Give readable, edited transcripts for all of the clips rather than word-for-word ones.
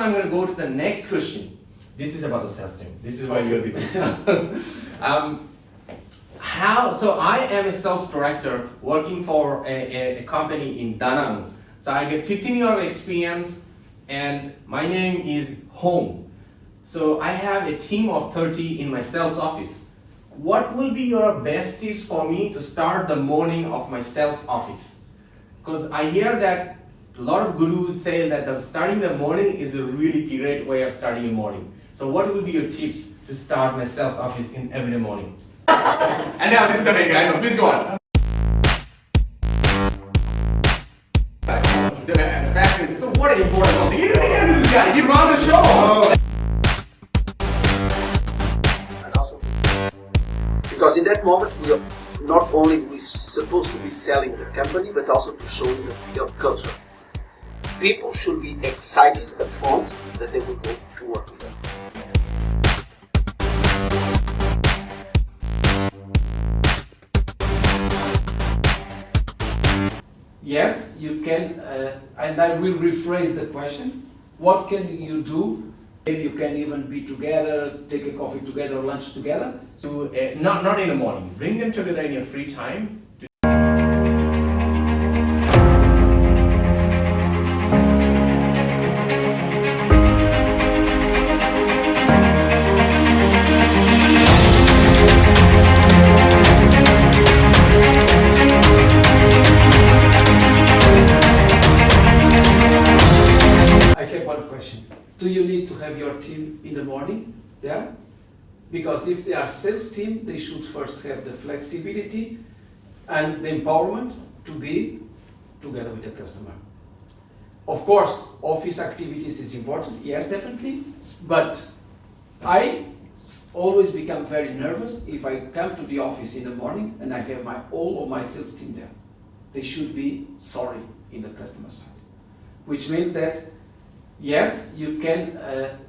I'm going to go to the next question. This is about the sales team. This is why you're people. So I am a sales director working for a company in Da Nang. So I get 15 years of experience, and my name is Hoan. So I have a team of 30 in my sales office. What will be your best tips for me to start the morning of my sales office? Because I hear that a lot of gurus say that starting the morning is a really great way of starting a morning. So what will be your tips to start my sales office in every morning? And now this is coming, I know. Please go on. So what an important thing. You didn't do this guy. You run the show. And also, because in that moment we are not only supposed to be selling the company, but also to show the culture. People should be excited up front that they will go to work with us. Yes, you can, and I will rephrase the question. What can you do? Maybe you can even be together, take a coffee together, lunch together. So not in the morning. Bring them together in your free time. Do you need to have your team in the morning there? Because if they are sales team, they should first have the flexibility and the empowerment to be together with the customer. Of course, office activities is important, yes, definitely, but I always become very nervous if I come to the office in the morning and I have all of my sales team there. They should be sorry in the customer side, which means that yes, you can,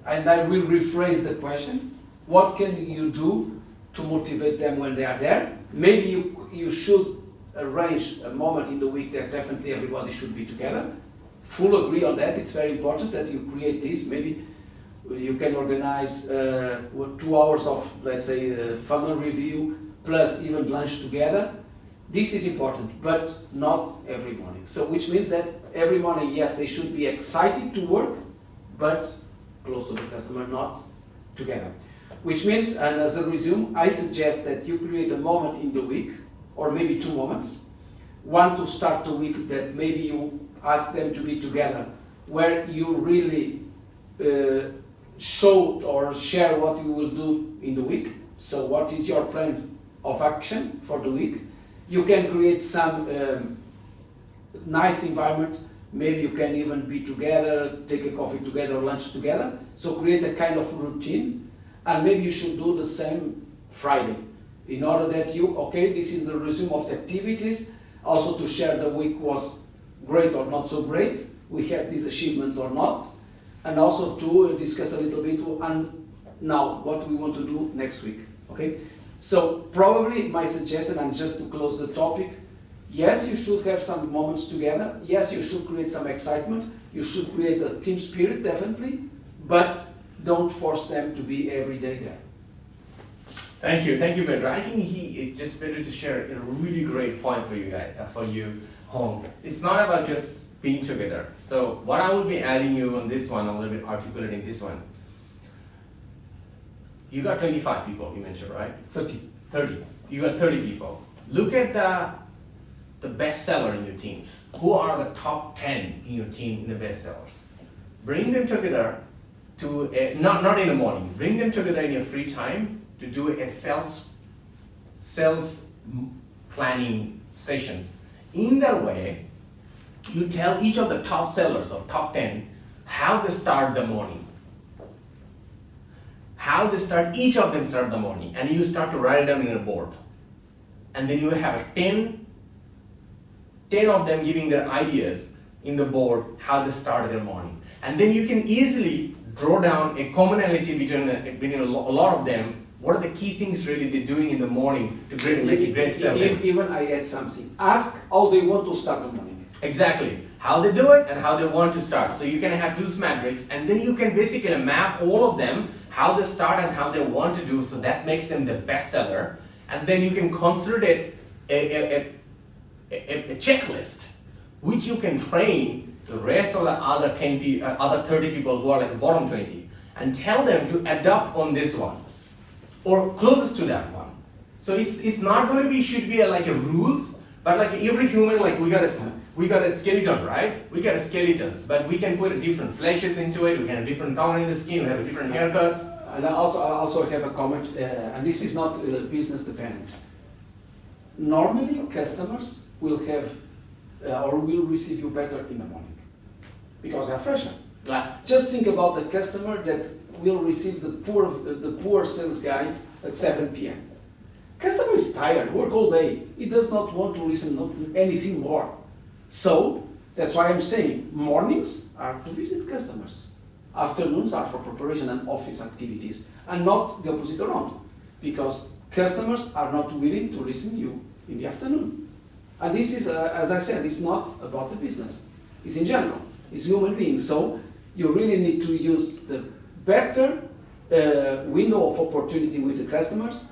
and I will rephrase the question. What can you do to motivate them when they are there? Maybe you should arrange a moment in the week that definitely everybody should be together. Full agree on that. It's very important that you create this. Maybe you can organize 2 hours of, let's say, funnel review plus even lunch together. This is important, but not every morning. So which means that every morning, yes, they should be excited to work, but close to the customer, not together. Which means, and as a resume, I suggest that you create a moment in the week, or maybe 2 moments. One to start the week that maybe you ask them to be together, where you really show or share what you will do in the week. So what is your plan of action for the week? You can create some nice environment. Maybe you can even be together, take a coffee together, lunch together. So create a kind of routine, and maybe you should do the same Friday, in order that this is the resume of the activities, also to share the week was great or not so great, we had these achievements or not, and also to discuss a little bit and now what we want to do next week, okay? So probably my suggestion, and just to close the topic, yes, you should have some moments together. Yes, you should create some excitement. You should create a team spirit, definitely, but don't force them to be every day there. Thank you, Pedro. I think it just better to share a really great point for you guys, for you, Hoan. It's not about just being together. So what I will be adding you on this one, a little bit articulating this one. You got 25 people, you mentioned, right? 30. You got 30 people. Look at the best seller in your teams. Who are the top 10 in your team in the best sellers? Bring them together to not in the morning. Bring them together in your free time to do a sales planning sessions. In that way, you tell each of the top sellers of top 10 how to start the morning. Each of them start the morning, and you start to write it down in a board. And then you have 10 of them giving their ideas in the board how to start their morning. And then you can easily draw down a commonality between a lot of them what are the key things really they're doing in the morning to make a great sale? Even I add something. Ask how they want to start the morning. Exactly. How they do it and how they want to start. So you can have those metrics, and then you can basically map all of them, how they start and how they want to do, so that makes them the best seller. And then you can consolidate a checklist which you can train the rest of the other 30 people who are like the bottom 20 and tell them to adapt on this one or closest to that one. So it's not going to be, should be like a rules, but like every human, like we got a skeleton, right? We got a skeletons, but we can put different fleshes into it. We can have different color in the skin. We have different haircuts. And I also have a comment, and this is not business dependent. Normally, customers will have or will receive you better in the morning because they're fresher. Just think about the customer that will receive the poor sales guy at 7 p.m. Customer is tired, work all day. He does not want to listen to anything more. So that's why I'm saying mornings are to visit customers. Afternoons are for preparation and office activities, and not the opposite around, because customers are not willing to listen to you in the afternoon. And this is, as I said, it's not about the business. It's in general. It's human beings. So you really need to use the better window of opportunity with the customers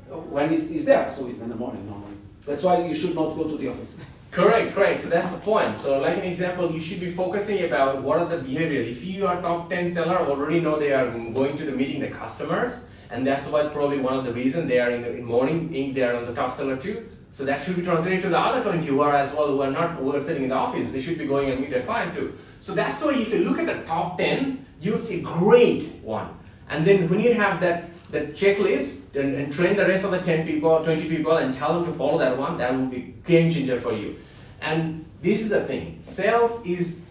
when it's there. So it's in the morning normally. That's why you should not go to the office. Correct. So that's the point. So like an example, you should be focusing about what are the behavior. If you are top 10 seller, already know they are going to the meeting the customers, and that's what probably one of the reasons they are in the morning, they are on the top seller too. So that should be translated to the other 20 who are as well, who are sitting in the office. They should be going and meet their client too. So that's why if you look at the top 10, you'll see a great one. And then when you have that checklist and train the rest of the 10 people, 20 people and tell them to follow that one, that will be a game changer for you. And this is the thing, sales is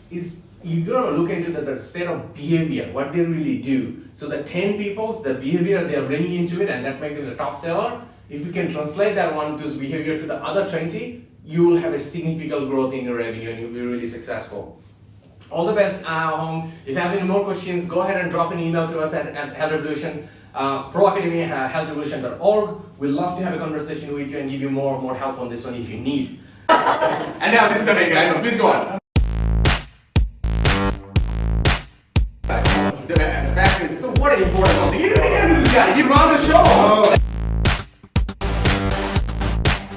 you're gonna look into the set of behavior, what they really do. So the 10 people's, the behavior they are bringing into it, and that makes them the top seller. If you can translate that one, this behavior to the other 20, you will have a significant growth in your revenue and you'll be really successful. All the best, Hoan. If you have any more questions, go ahead and drop an email to us at Health Revolution, Pro Academy, healthrevolution.org. We'd love to have a conversation with you and give you more help on this one if you need. And now this is the main guy. No, please go on. So what an important thing. You don't do this guy. You run the show.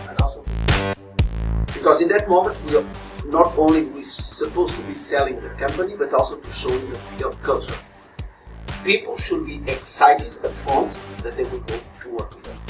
And also, because in that moment we are not only supposed to be selling the company, but also to show the culture. People should be excited up front that they will go to work with us.